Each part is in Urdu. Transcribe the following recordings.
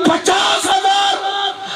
50,000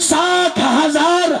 60,000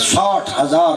60,000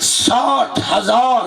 60,000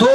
2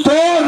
2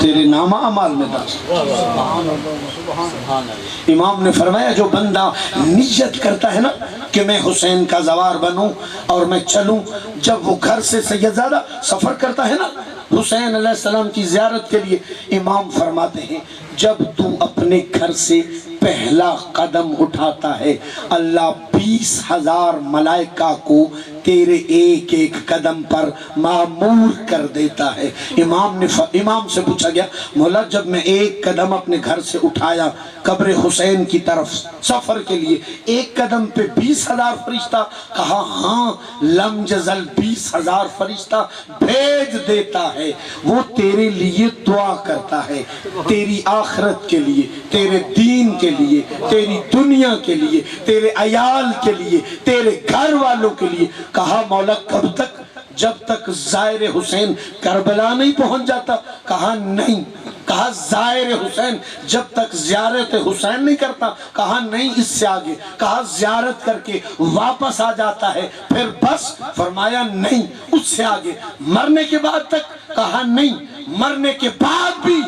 تیرے نامہ اعمال میں درج۔ امام نے فرمایا جو بندہ نیت کرتا ہے نا کہ میں حسین کا زوار بنوں اور میں چلوں، جب وہ گھر سے سیدزادہ سفر کرتا ہے نا حسین علیہ السلام کی زیارت کے لیے، امام فرماتے ہیں جب تو اپنے گھر سے پہلا قدم اٹھاتا ہے اللہ 20,000 ملائکہ کو تیرے ایک ایک قدم پر معمور کر دیتا ہے۔ امام سے پوچھا گیا مولا جب میں ایک قدم اپنے گھر سے اٹھایا قبر حسین کی طرف سفر کے لیے، ایک قدم پہ 20,000 فرشتہ؟ کہا ہاں، لم یزل 20,000 فرشتہ بھیج دیتا ہے، وہ تیرے لیے دعا کرتا ہے، تیری آخرت کے لیے، تیرے دین کے لیے، تیری دنیا کے لیے، تیرے عیال کے لیے، تیرے گھر والوں کے لیے۔ کہا مولا کب تک؟ جب تک زائر حسین کربلا نہیں پہنچ جاتا؟ کہا نہیں۔ کہا زائر حسین جب تک زیارت حسین نہیں کرتا؟ کہا نہیں، اس سے آگے۔ کہا زیارت کر کے واپس آ جاتا ہے پھر بس؟ فرمایا نہیں، اس سے آگے۔ مرنے کے بعد تک؟ کہا نہیں، مرنے کے بعد بھی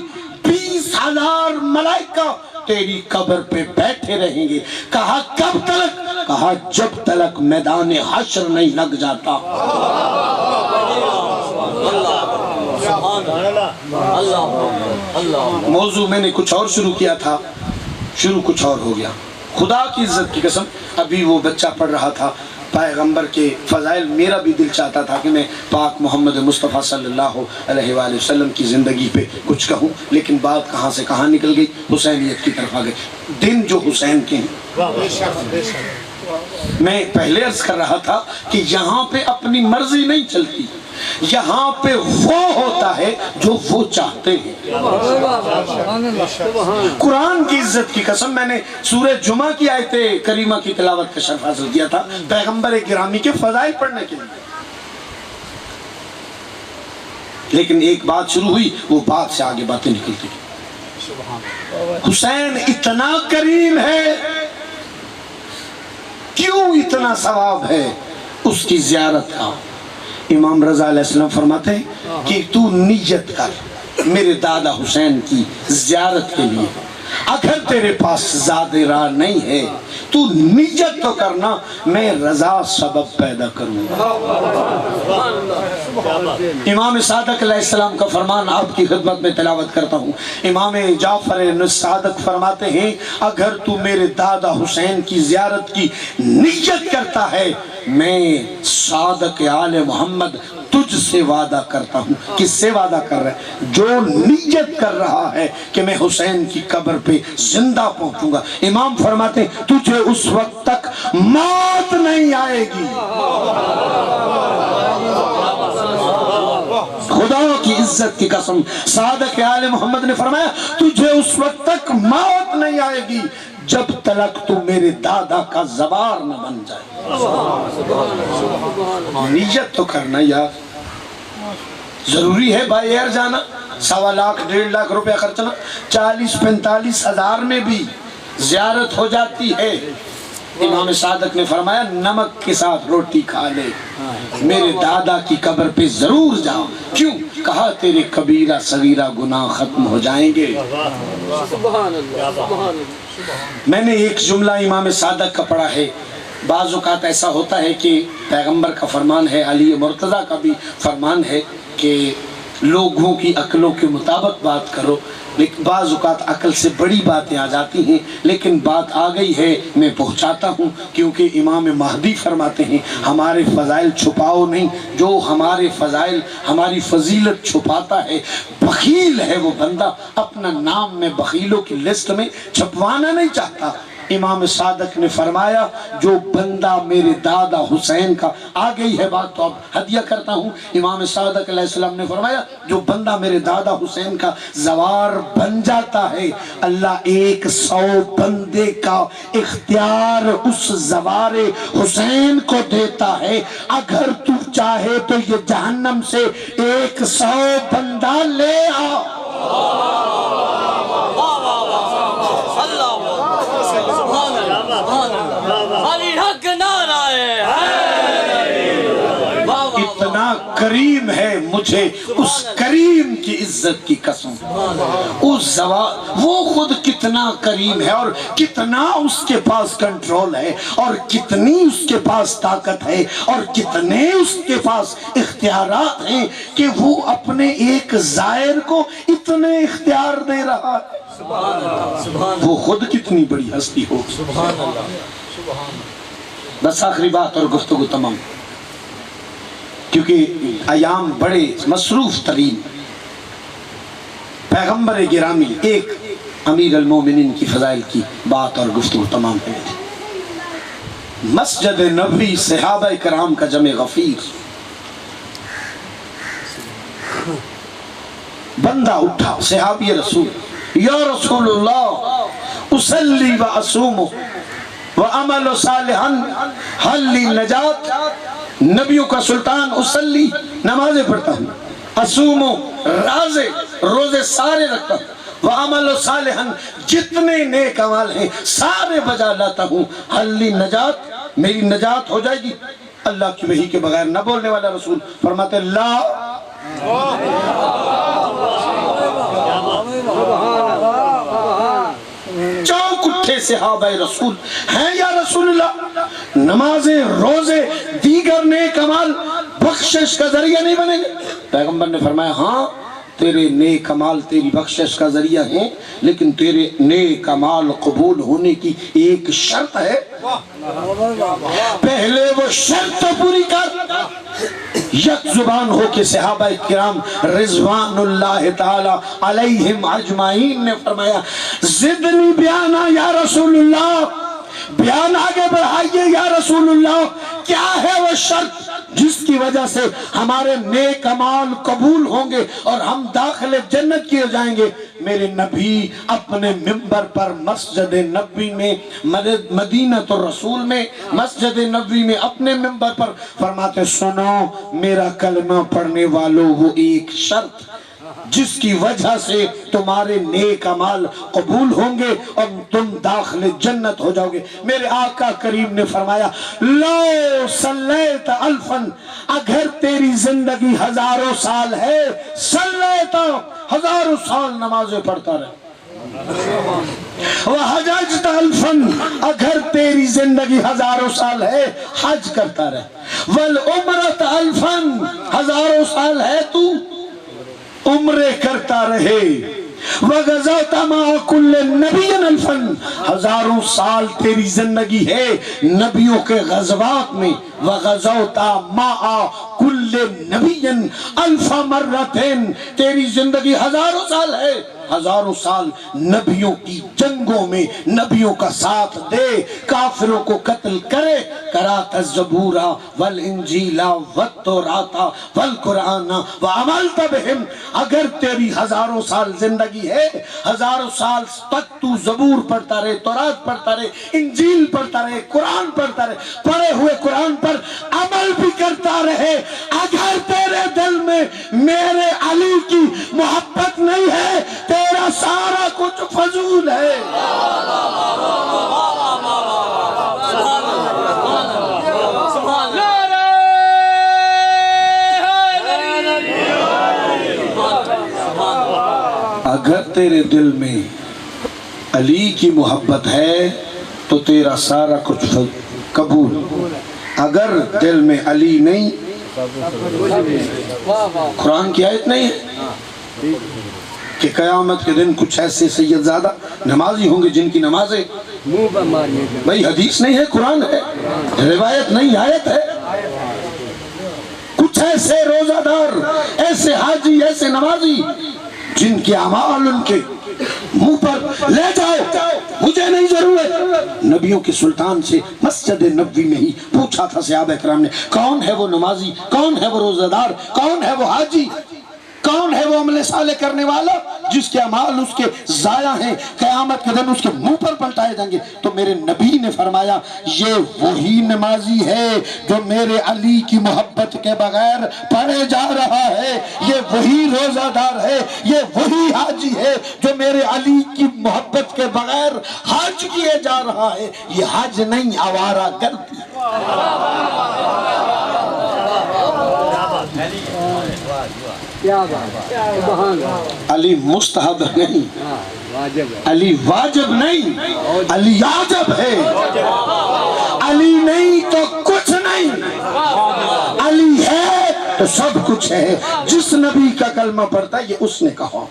20,000 ملائکہ تیری قبر پہ بیٹھے رہیں گے۔ کہا کب تلک؟ کہا جب تلک میدان حشر نہیں لگ جاتا۔ موضوع میں نے کچھ اور شروع کیا تھا، شروع کچھ اور ہو گیا۔ خدا کی عزت کی قسم ابھی وہ بچہ پڑھ رہا تھا پیغمبر کے فضائل، میرا بھی دل چاہتا تھا کہ میں پاک محمد مصطفیٰ صلی اللہ علیہ وآلہ وسلم کی زندگی پہ کچھ کہوں، لیکن بات کہاں سے کہاں نکل گئی، حسینیت کی طرف آ گئی۔ دن جو حسین کے ہیں، میں پہلے عرض کر رہا تھا کہ یہاں پہ اپنی مرضی نہیں چلتی، یہاں پہ وہ ہوتا ہے جو وہ چاہتے ہیں۔ قرآن کی عزت کی قسم میں نے سورہ جمعہ کی آیت کریمہ کی تلاوت کا شرف حاصل کیا تھا پیغمبر گرامی کے فضائل پڑھنے کے لیے، لیکن ایک بات شروع ہوئی، وہ بات سے آگے باتیں نکلتی گئی۔ حسین اتنا کریم ہے، کیوں اتنا ثواب ہے اس کی زیارت کا؟ امام رضا علیہ السلام فرماتے ہیں کہ تو نیت کر میرے دادا حسین کی زیارت کے لیے، اگر تیرے پاس زاد راہ نہیں ہے تو نیت تو کرنا میں رضا سبب پیدا کروں گا۔ امام صادق علیہ السلام کا فرمان آپ کی خدمت میں تلاوت کرتا ہوں۔ امام جعفر صادق فرماتے ہیں اگر تو میرے دادا حسین کی زیارت کی نیت کرتا ہے، میں صادق آل محمد تجھ سے وعدہ کرتا ہوں۔ کس سے وعدہ کر رہا ہے؟ جو نیت کر رہا ہے کہ میں حسین کی قبر پہ زندہ پہنچوں گا۔ امام فرماتے ہیں تجھے اس وقت تک موت نہیں آئے گی۔ خدا کی عزت کی قسم صادق آل محمد نے فرمایا تجھے اس وقت تک موت نہیں آئے گی جب تلک تو میرے دادا کا زبار نہ بن جائے۔ نیت تو کرنا یار، ضروری ہے بائی ایئر جانا، 1.25 لاکھ 1.5 لاکھ روپے خرچنا، 40-45 ہزار میں بھی زیارت ہو جاتی ہے۔ امام صادق نے فرمایا نمک کے ساتھ روٹی کھا لے، میرے دادا کی قبر پہ ضرور جاؤ۔ کیوں؟ کہا تیرے کبیرہ صغیرہ گناہ ختم ہو جائیں گے۔ میں نے ایک جملہ امام صادق کا پڑھا ہے، بعض اوقات ایسا ہوتا ہے کہ پیغمبر کا فرمان ہے، علی مرتضیٰ کا بھی فرمان ہے کہ لوگوں کی عقلوں کے مطابق بات کرو، لیکن بعض اوقات عقل سے بڑی باتیں آ جاتی ہیں، لیکن بات آ گئی ہے میں پہنچاتا ہوں، کیونکہ امام مہدی فرماتے ہیں ہمارے فضائل چھپاؤ نہیں، جو ہمارے فضائل ہماری فضیلت چھپاتا ہے بخیل ہے وہ بندہ، اپنا نام میں بخیلوں کی لسٹ میں چھپوانا نہیں چاہتا۔ امام صادق نے فرمایا جو بندہ میرے دادا حسین کا، آ گئی ہے بات تو اب ہدیہ کرتا ہوں، امام صادق علیہ السلام نے فرمایا جو بندہ میرے دادا حسین کا زوار بن جاتا ہے اللہ 100 بندے کا اختیار اس زوار حسین کو دیتا ہے۔ اگر تو چاہے تو یہ جہنم سے 100 بندہ لے آ۔ اتنا کریم ہے مجھے اس کریم کی عزت کی قسم، اس وہ خود کتنا کریم ہے اور کتنا اس کے پاس کنٹرول ہے اور کتنی اس کے پاس طاقت ہے اور کتنے اس کے پاس اختیارات ہیں کہ وہ اپنے ایک زائر کو اتنے اختیار دے رہا ہے۔ وہ خود کتنی بڑی ہستی ہو۔ بس آخری بات اور گفتگو تمام، کیونکہ ایام بڑے مصروف ترین۔ پیغمبر گرامی، ایک امیر المومنین کی فضائل کی بات اور گفتگو تمام ہے۔ مسجد نبوی، صحابہ کرام کا جمع غفیر، بندہ اٹھا، صحابی رسول، یا رسول اللہ اصلی و اسوم وعمل صالحا حل لی نجات۔ نبیوں کا سلطان، اصلی نمازیں پڑھتا ہوں، اسوم رازے روزے سارے رکھتا ہوں، وعمل صالحا جتنے نیک اعمال ہیں سارے بجا لاتا ہوں، حل لی نجات میری نجات ہو جائے گی۔ اللہ کی وحی کے بغیر نہ بولنے والا رسول فرماتے لا، چوک اٹھے صحابہ رسول، ہیں یا رسول اللہ نمازیں روزے دیگر نیک اعمال بخشش کا ذریعہ نہیں بنیں گے؟ پیغمبر نے فرمایا ہاں تیرے نیک اعمال تیری بخشش کا ذریعہ ہیں، لیکن تیرے نیک اعمال قبول ہونے کی ایک شرط ہے، پہلے وہ شرط تو پوری کر۔ یک زبان ہو کے صحابہ کرام رضوان اللہ تعالی علیہم اجمعین نے فرمایا زدنی بیانا یا رسول اللہ، بیان آگے بڑھائیے یا رسول اللہ، کیا ہے وہ شرط جس کی وجہ سے ہمارے نیک اعمال قبول ہوں گے اور ہم داخل جنت کیے جائیں گے؟ میرے نبی اپنے منبر پر مسجد نبوی میں، مدینہ الرسول میں مسجد نبوی میں اپنے منبر پر فرماتے سنو میرا کلمہ پڑھنے والوں، وہ ایک شرط جس کی وجہ سے تمہارے نیک اعمال قبول ہوں گے اور تم داخل جنت ہو جاؤ گے۔ میرے آقا کریم نے فرمایا لو صلیت الفا، اگر تیری زندگی ہزاروں سال ہے، صلیت ہزاروں سال نمازیں پڑھتا رہے، وحججت الفا، اگر تیری زندگی ہزاروں سال ہے حج کرتا رہے، والعمرت الفا، ہزاروں سال ہے تو عمرے کرتا رہے، وغزوت مع کل نبی الفا، ہزاروں سال تیری زندگی ہے نبیوں کے غزوات میں، وغزوت مع کل نبی الف مرتين، تیری زندگی ہزاروں سال ہے، ہزاروں سال نبیوں کی جنگوں میں نبیوں کا ساتھ دے، کافروں کو قتل کرے، قرأت الزبور والانجیل والتوراۃ والقرآن وعملت بهم، اگر تیری ہزاروں سال زندگی ہے، ہزاروں سال تک تو زبور پڑھتا رہے، تورات پڑھتا رہے، انجیل پڑھتا رہے، قرآن پڑھتا رہے، پڑھے ہوئے قرآن پر عمل بھی کرتا رہے، اگر تیرے دل میں میرے علی کی محبت نہیں ہے تیرا سارا کچھ فضول ہے۔ اگر تیرے دل میں علی کی محبت ہے تو تیرا سارا کچھ قبول، اگر دل میں علی نہیں، قرآن کی آیت نہیں ہے کہ قیامت کے دن کچھ ایسے سید زادہ نمازی ہوں گے جن کی نمازیں، بھئی حدیث نہیں ہے، قرآن ہے، روایت نہیں آیت ہے، کچھ ایسے روزہ دار، ایسے حاجی، ایسے نمازی جن کے اعمال ان کے منہ پر لے جاؤ، مجھے نہیں ضرورت۔ نبیوں کے سلطان سے مسجد نبوی میں ہی پوچھا تھا صحابہ کرام نے کون ہے وہ نمازی، کون ہے وہ روزہ دار، کون ہے وہ حاجی، کون ہے وہ عمل صالح کرنے والا جس کے اعمال اس کے ضائع ہیں، قیامت کے دن اس کے منہ پر پلٹائے جائیں گے؟ تو میرے نبی نے فرمایا یہ وہی نمازی ہے جو میرے علی کی محبت کے بغیر پڑھے جا رہا ہے، یہ وہی روزہ دار ہے، یہ وہی حاجی ہے جو میرے علی کی محبت کے بغیر حج کیے جا رہا ہے، یہ حج نہیں آوارہ گردی۔ علی مستحب نہیں، علی واجب نہیں، علی عاجب ہے۔ علی نہیں تو کچھ نہیں، علی ہے تو سب کچھ ہے۔ جس نبی کا کلمہ پڑھتا ہے یہ اس نے کہا۔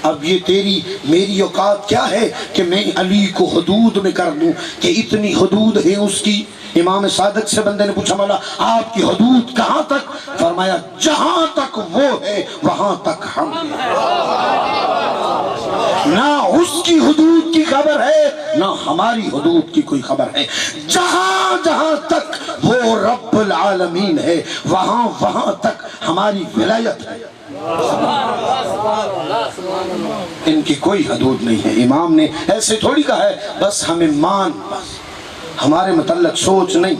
اب یہ تیری میری اوقات کیا ہے کہ میں علی کو حدود میں کر دوں کہ اتنی حدود ہے اس کی۔ امام صادق سے بندے نے پوچھا مولا آپ کی حدود کہاں تک؟ فرمایا جہاں تک وہ ہے وہاں تک ہم ہیں۔ نہ اس کی حدود کی خبر ہے نہ ہماری حدود کی کوئی خبر ہے۔ جہاں جہاں تک وہ رب العالمین ہے وہاں وہاں تک ہماری ولایت ہے۔ ان کی کوئی حدود نہیں ہے۔ امام نے ایسے تھوڑی کہا ہے بس ہمیں مان، بس ہمارے متعلق سوچ نہیں،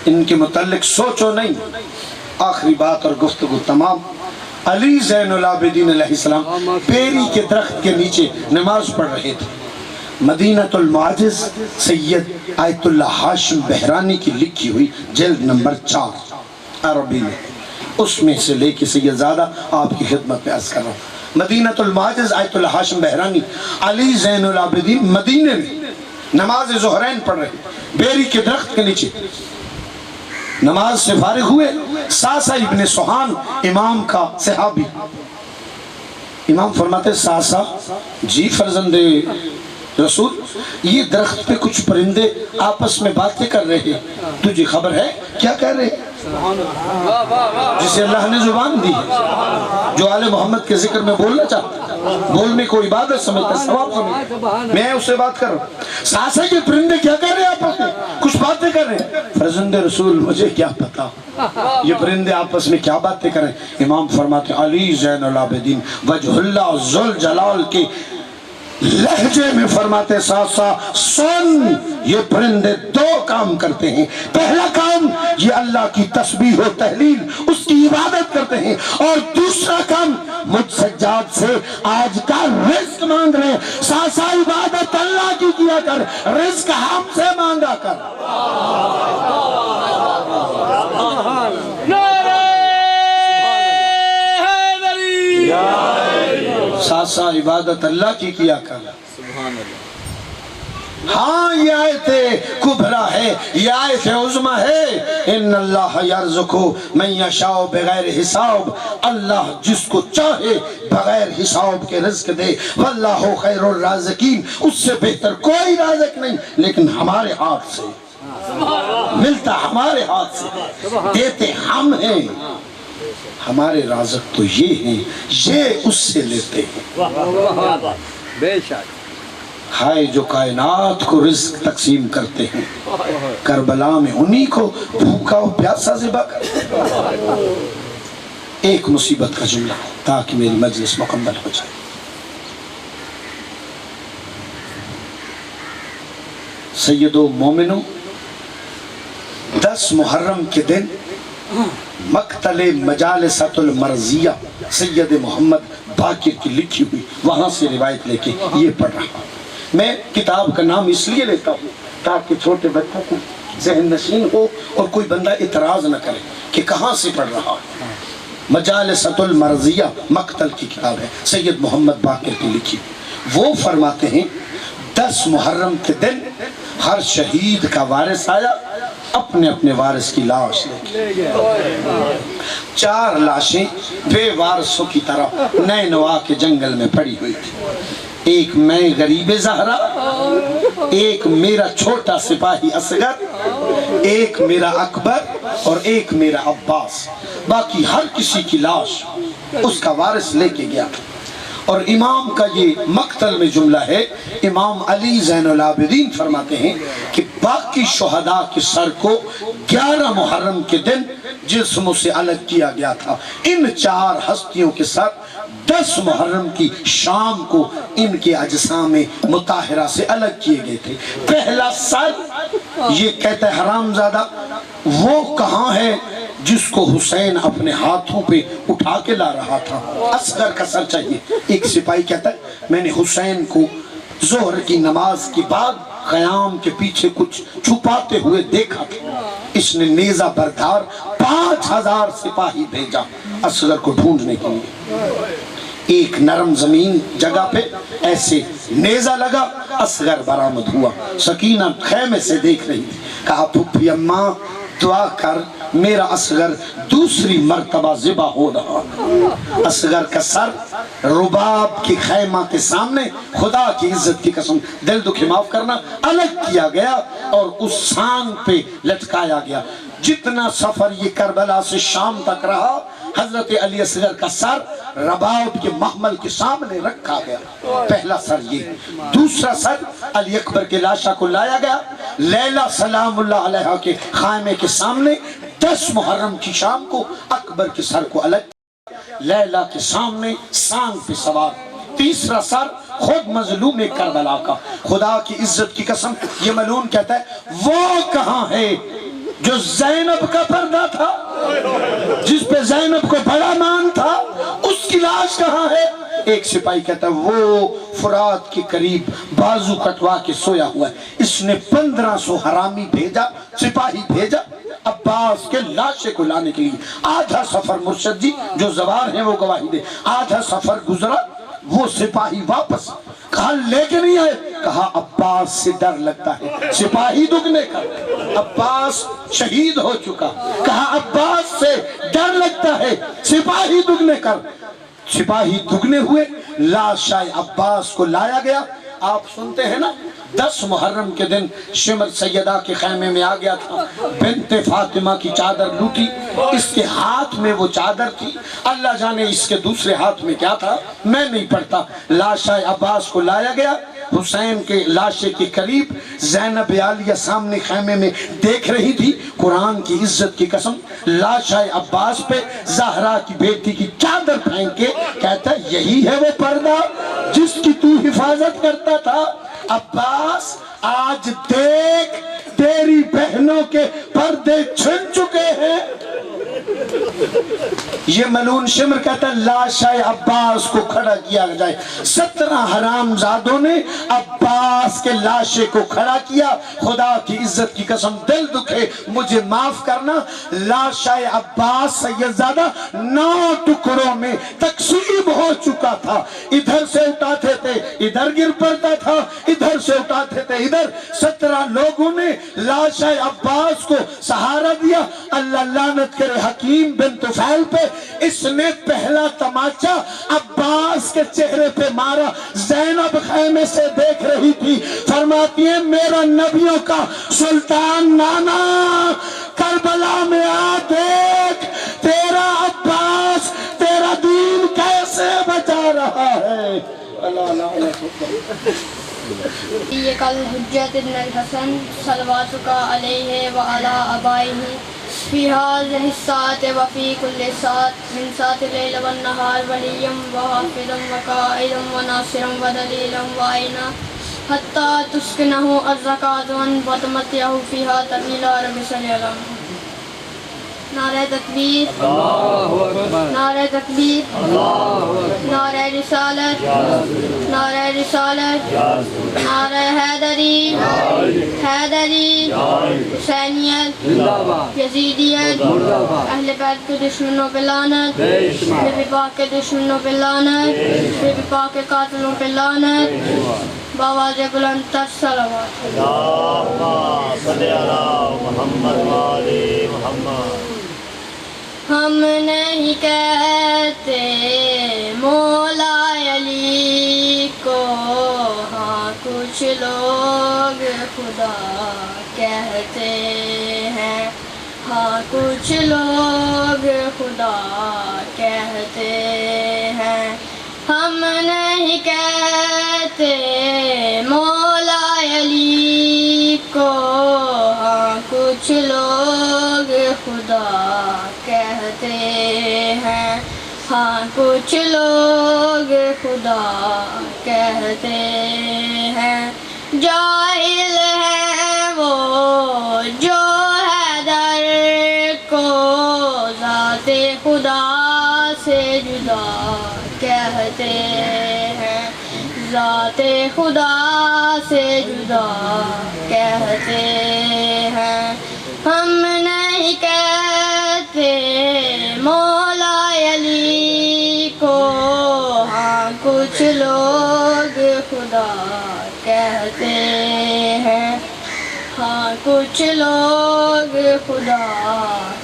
ان کے متعلق سوچو نہیں۔ آخری بات اور گفتگو تمام۔ علی زین العابدین علیہ السلام بیری کے درخت کے نیچے نماز پڑھ رہے تھے۔ مدینۃ المعجز سید آیت اللہ ہاشم بحرانی کی لکھی ہوئی جلد نمبر 4 عربی میں، اس میں سے لے کے سید زادہ آپ کی خدمت میں عرض کر رہا ہوں۔ مدینۃ المعجز آیت اللہ ہاشم بحرانی، علی زین العابدین مدینے میں نماز ظہرین پڑھ رہے بیری کے درخت کے نیچے۔ نماز سے فارغ ہوئے، ساسا ابن سوہان امام کا صحابی، امام فرماتے ساسا جی فرزند رسول یہ درخت پہ کچھ پرندے آپس میں باتیں کر رہے ہیں، تجھے خبر ہے کیا کہہ رہے ہیں؟ جسے اللہ نے زبان دی ہے، جو آل محمد کے ذکر میں بولنا چاہتا ہے، بولنے کو عبادت سمجھتا ہے، ثواب سمجھتا ہے، میں اس سے بات کر رہا ہوں۔ ساسا کے پرندے کیا کر رہے ہیں آپس میں؟ کچھ باتیں کر رہے ہیں۔ فرزند رسول مجھے کیا پتا یہ پرندے آپس میں کیا باتیں کر رہے ہیں؟ امام فرماتے علی زین العابدین وجہ اللہ ذوالجلال کے لہجے میں فرماتے ساسا سن، یہ پرندے دو کام کرتے ہیں۔ پہلا کام یہ اللہ کی تسبیح و تحلیل اس کی عبادت کرتے ہیں، اور دوسرا کام مجھ سجاد سے آج کا رزق مانگ رہے ہیں۔ ساسا عبادت اللہ کی کیا کر، رزق ہم سے مانگا کر۔ ساسا عبادت اللہ کی کیا کر۔ ہاں یہ آیت کبرا ہے، یہ آیت عظمی ہے۔ ان اللہ یرزق من یشاء بغیر حساب، اللہ جس کو چاہے بغیر حساب کے رزق دے۔ واللہ خیر الرازقین، اس سے بہتر کوئی رازق نہیں، لیکن ہمارے ہاتھ سے ملتا، ہمارے ہاتھ سے دیتے ہم ہیں۔ ہمارے رازق تو یہ ہیں، یہ اس سے لیتے ہیں۔ بے شک ہائے جو کائنات کو رزق تقسیم کرتے ہیں، کربلا میں انہی کو بھوکا و پیاسا ذبح کرتے۔ ایک مصیبت کا جملہ تاکہ میری مجلس مکمل ہو جائے۔ سیدو مومنو، 10 محرم کے دن مقتل مجالسۃ المرضیہ سید محمد باقر کی لکھی ہوئی وہاں سے روایت لے کے یہ پڑھ رہا ہوں۔ میں کتاب کا نام اس لیے لیتا ہوں تاکہ چھوٹے بچوں کو ذہن نشین ہو اور کوئی بندہ اعتراض نہ کرے کہ کہاں سے پڑھ رہا ہے۔ مجالسۃ المرضیہ مقتل کی کتاب ہے، سید محمد باقر کی لکھی۔ وہ فرماتے ہیں 10 محرم کے دن ہر شہید کا وارث آیا، اپنے اپنے وارث کی لاش لے کے۔ 4 لاشیں بے وارثوں کی طرح نینوا کے جنگل میں پڑی ہوئی تھی۔ ایک میں غریب زہرا، ایک میرا چھوٹا سپاہی اصغر، ایک میرا اکبر اور ایک میرا عباس۔ باقی ہر کسی کی لاش اس کا وارث لے کے گیا۔ اور امام کا یہ مقتل میں جملہ ہے، امام علی زین العابدین فرماتے ہیں کہ باقی شہداء کے سر کو 11 محرم کے دن جسم سے الگ کیا گیا تھا۔ ان 4 ہستیوں کے سر 10 محرم کی شام کو ان کے اجسام مطہرہ سے الگ کیے گئے تھے۔ پہلا سر یہ کہتا ہے حرامزادہ وہ کہاں ہے جس کو حسین اپنے ہاتھوں پہ اٹھا کے لا رہا تھا؟ اصغر کا سر چاہیے۔ ایک سپاہی کہتا ہے میں نے حسین کو ظہر کی نماز کے بعد قیام کے پیچھے کچھ چھپاتے ہوئے دیکھا تھا، اس نے نیزہ بردار 5000 سپاہی بھیجا اصغر کو ڈھونڈنے کے لیے۔ ایک نرم زمین جگہ پہ ایسے نیزہ لگا، اصغر برآمد ہوا۔ سکینہ خیمے سے دیکھ رہی تھی، کہا پھپھی اماں دعا کر میرا اصغر دوسری مرتبہ ذبح ہو رہا۔ اصغر کا سر رباب کی خیمہ کے سامنے خدا کی عزت کی قسم دل دکھی معاف کرنا الگ کیا گیا اور اس سانگ پہ لٹکایا گیا۔ جتنا سفر یہ کربلا سے شام تک رہا، حضرت علی اصغر کا سر رباب کے محمل کے سامنے رکھا گیا۔ پہلا سر یہ، دوسرا سر علی اکبر کے لاشا کو لایا گیا، لیلہ سلام اللہ علیہ کے خیمے کے سامنے 10 محرم کی شام کو اکبر کے سر کو الگ کیا، لیلہ کے سامنے سانگ پہ سوار۔ تیسرا سر خود مظلوم کربلا کا، خدا کی عزت کی قسم یہ ملعون کہتا ہے وہ کہاں ہے جو زینب کا پردہ تھا، جس پہ زینب کو بڑا مان تھا، اس کی لاش کہاں ہے؟ ایک سپاہی کہتا ہے وہ فرات کے قریب بازو کٹوا کے سویا ہوا ہے۔ اس نے 1500 حرامی بھیجا، سپاہی بھیجا عباس کے لاشے کو لانے کے لیے۔ آدھا سفر مرشد جی جو زوار ہیں وہ گواہی دے، آدھا سفر گزرا، وہ سپاہی واپس کہا لے کے نہیں آئے، کہا عباس سے ڈر لگتا ہے، سپاہی دگنے کر، عباس شہید ہو چکا، کہا عباس سے ڈر لگتا ہے، سپاہی دگنے کر۔ سپاہی دگنے ہوئے، لاشائے عباس کو لایا گیا۔ آپ سنتے ہیں نا 10 محرم کے دن شمر سیدہ کے خیمے میں آ گیا تھا، بنت فاطمہ کی چادر لوٹی، اس کے ہاتھ میں وہ چادر تھی، اللہ جانے اس کے دوسرے ہاتھ میں کیا تھا میں نہیں پڑھتا۔ لاشائے عباس کو لایا گیا، حسین کے لاشے کے قریب زینب عالیہ سامنے خیمے میں دیکھ رہی تھی۔ قرآن کی عزت کی قسم لاشائے عباس پہ زہرا کی بیٹی کی چادر پھینک کے کہتا ہے یہی ہے وہ پردہ جس کی تو حفاظت کرتا تھا۔ عباس آج دیکھ تیری بہنوں کے پردے چھن چکے ہیں۔ یہ ملعون شمر کہتا ہے لاشائے عباس کو کھڑا کیا جائے۔ 17 حرام زادوں نے عباس کے لاشے کو کھڑا کیا۔ خدا کی عزت کی قسم دل دکھے مجھے معاف کرنا، لاشائے عباس سیدزادہ 9 ٹکڑوں میں تقسیم ہو چکا تھا۔ ادھر سے اٹھاتے تھے ادھر گر پڑتا تھا، ادھر سے اٹھاتے تھے ادھر۔ 17 لوگوں نے لاشائے عباس کو سہارا دیا۔ اللہ لعنت کرے حکیم بن طفیل پہ، اس نے پہلا تماچا عباس کے چہرے پہ مارا۔ زینب خیمے سے دیکھ رہی تھی، فرماتی ہے میرا نبیوں کا سلطان نانا کربلا میں آ دیکھ تیرا عباس تیرا دین کیسے بچا رہا ہے۔ یہ کل حجت ابن الحسن صلواتک علیہ وعلی آبائہ فی هذه الساعة وفی کل ساعة من ساعة اللیل والنہار ولیا وحافظا وقائدا وناصرا ودلیلا وعینا حتی تسکنہ الزکاة وتمتعہ فیہا طویلا۔ رب صلی اللہ علیہ نعرہ تکبیر، نعرہ تکبیر، نعرہ رسالت، نعرہ رسالت، نعرہ حیدری، حیدری، حسینیت، یزیدیت، اہل بیت کے دشمنوں پہ لعنت، نبی پاک کے دشمنوں پہ لعنت، نبی پاک کے قاتلوں پہ لعنت، باواز بلند تر صلوات۔ اللہم صلی علی محمد وآل محمد۔ ہم نہیں کہتے مولا علی کو، ہاں کچھ لوگ خدا کہتے ہیں، ہاں کچھ لوگ خدا کہتے ہیں۔ ہم نہیں کہتے مولا علی کو، ہاں کچھ لوگ خدا کہتے ہیں، ہاں کچھ لوگ خدا کہتے ہیں۔ جاہل ہیں وہ جو حیدر کو ذات خدا سے جدا کہتے ہیں، ذات خدا سے جدا کہتے ہیں۔ ہم نے کہتے مولا علی کو، ہاں کچھ لوگ خدا کہتے ہیں، ہاں کچھ لوگ خدا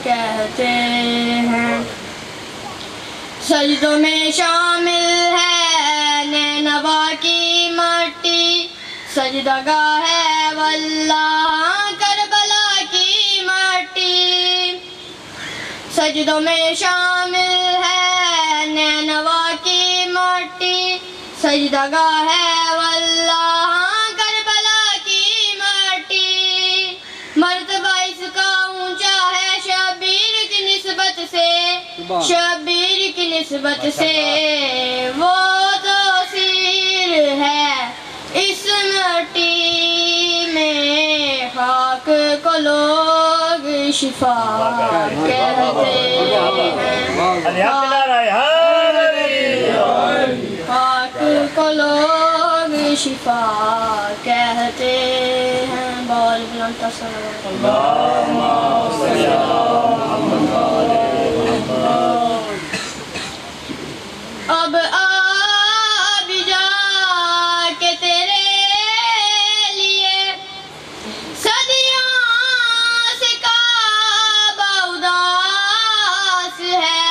کہتے ہیں۔ سجدوں میں شامل ہے نینوا کی مٹی، سجدہ گاہ ہے واللہ کربلا کی مٹی۔ سجدوں میں شامل ہے نینوا کی مٹی، سجدہ گاہ ہے واللہ کربلا کی مٹی۔ مرتبہ اس کا اونچا ہے شبیر کی نسبت سے، شبیر کی نسبت سے، وہ تو سیر ہے اس مٹی میں، خاک کو لوگ شفا کہتے ہیں، خاک کو لوگ شفا کہتے ہیں۔ بول بلند اب آب جا کے تیرے لیے صدیوں سے کعبہ اداس ہے،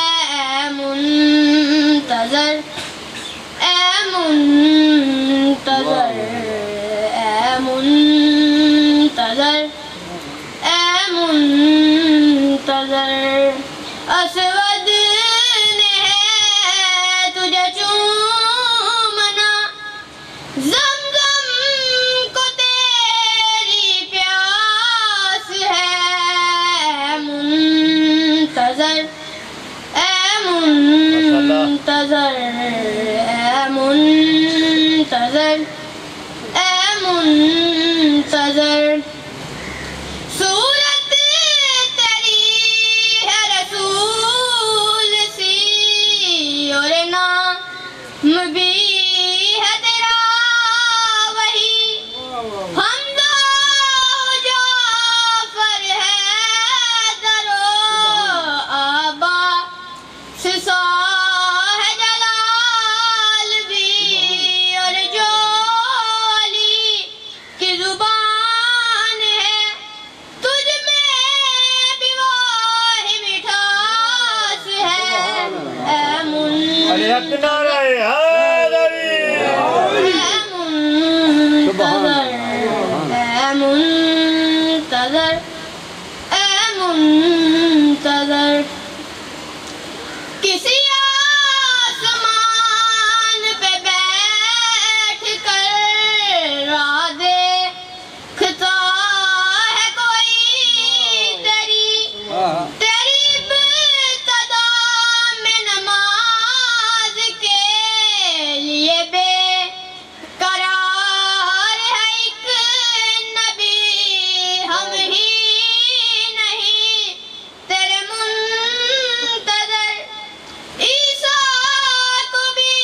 اے منتظر، اے منتظر، اے منتظر، اے منتظر۔ اسود نے ہے تجھے چومنا، زمزم کو تیری پیاس ہے، اے منتظر، اے منتظر، اے منتظر، اے منتظر۔ صورت تیری ہے رسول سی، اور نام بھی ہے تیرا وہی، حمزہ و جعفر ہے در و عباس سا ہے جلال بھی، اور جو علی کی زبان ہے تجھ میں بھی وہی مٹھاس ہے، اے منتظر، اے منتظر، اے منتظر۔ کسی آسمان پہ بیٹھ کر راہ دیکھتا ہے کوئی تیری، تیری ابتدا میں نماز کے لیے بے قرار ہے ایک نبی، ہم ہی نہیں تیرے منتظر، عیسیٰ کو بھی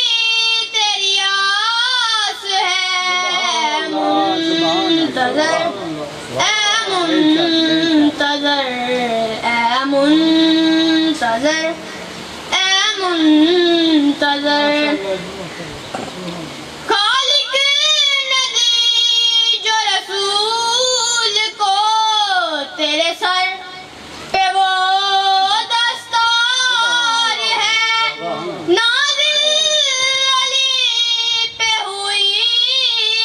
تیری آس ہے، منتظر، اے منتظر، اے منتظر، اے منتظر۔ خالق نے دی جو رسول کو تیرے سر پہ وہ دستار ہے، نازل علی پہ ہوئی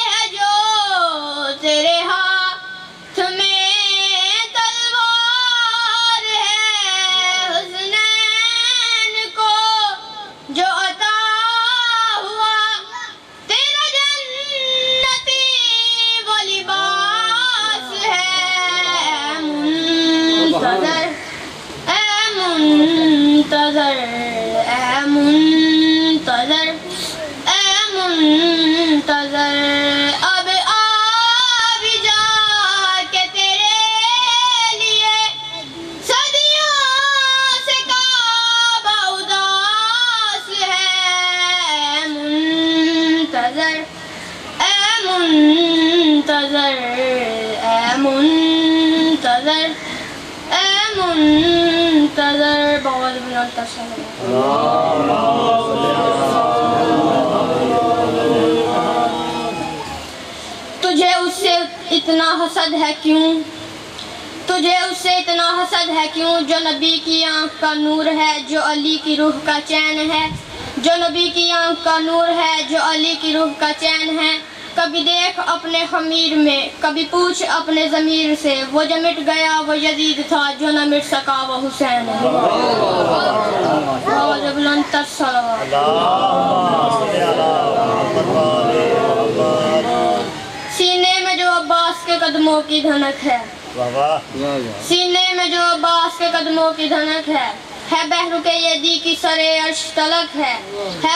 ہے جو تیرے ہاتھ میں تلوار ہے، حسنین کو جو عطا ہوا تیرا جنتی وہ لباس ہے، منتظر، اے منتظر، اے منتظر، اے منتظر۔ اب آب جا کے تیرے لیے صدیوں سے کعبہ اداس ہے، اے منتظر، اے منتظر، اے منتظر، اے تجھے اس سے اتنا حسد ہے کیوں؟ تجھے اس سے اتنا حسد ہے کیوں؟ جو نبی کی آنکھ کا نور ہے، جو علی کی روح کا چین ہے، جو نبی کی آنکھ کا نور ہے، جو علی کی روح کا چین ہے۔ کبھی دیکھ اپنے خمیر میں، کبھی پوچھ اپنے ضمیر سے، وہ جو مٹ گیا وہ یزید تھا، جو نہ مٹ سکا وہ حسین ہے۔ آواز بلند تر صلوات۔ سینے میں جو عباس کے قدموں کی دھنک ہے، سینے میں جو عباس کے قدموں کی دھنک ہے بحر کے یدی کی سر عرش تلک ہے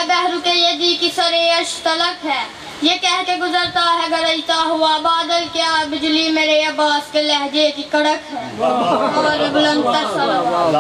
بحر کے یدی کی سر عرش تلک ہے۔ یہ کہہ کے گزرتا ہے گرجتا ہوا بادل، کیا بجلی میرے عباس کے لہجے کی کڑک ہے۔ اور بلند تر صلوات۔